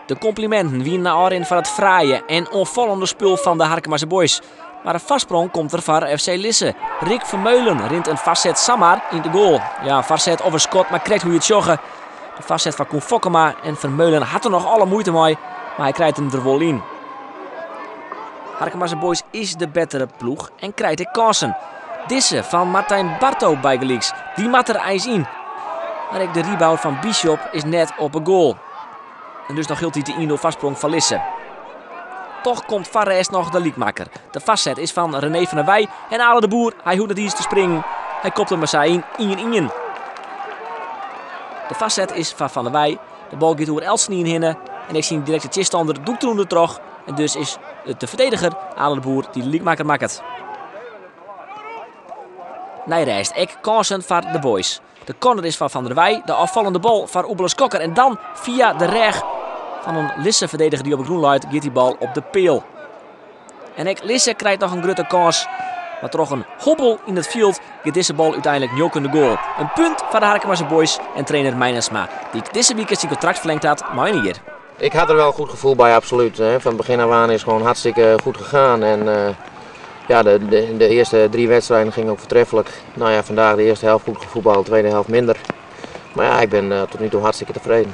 De complimenten wienen naar Arin van het fraaie en onvallende spul van de Harkemasse boys. Maar een vastsprong komt er voor FC Lisse. Rick Vermeulen rint een vastzet Samar in de goal. Ja, vastzet of een schot, maar krijgt hoe je het joggen. De vastzet van Koen Fokkema en Vermeulen had er nog alle moeite mee, maar hij krijgt hem er wel in. Harkemasse boys is de betere ploeg en krijgt de kansen. Disse van Martijn Barto bij Gelieks, die mat er ijs in. Maar de rebound van Bishop is net op een goal. En dus nog hield hij de 1-0 vastsprong van Lisse. Toch komt Farres nog de liekmaker. De vastzet is van René van der Wij en Ale de Boer. Hij hoeft het eens te springen. Hij kopt hem maar in. De vastzet is van der Wij. De bal gaat door Elsen in hinnen. En ik zie direct de chiststander doek er terug. En dus is het de verdediger Ale de Boer die de liekmaker maakt. Nijreist, ik kansen voor de boys. De corner is van der Wij. De afvallende bal van Oebeles Kokker. En dan via de reg van een Lisse-verdediger die op het groen luidt, gaat die bal op de peel. En Lisse krijgt nog een grote kans. Maar toch een hobbel in het veld gaat deze bal uiteindelijk niet in de goal. Een punt van de Harkemasse boys en trainer Meinersma, die deze weekend zijn contract verlengd had, maar hier. Ik had er wel een goed gevoel bij, absoluut. Van het begin af aan is het gewoon hartstikke goed gegaan. En ja, de eerste 3 wedstrijden gingen ook voortreffelijk. Nou ja, vandaag de eerste helft goed gevoetbald, de tweede helft minder. Maar ja, ik ben tot nu toe hartstikke tevreden.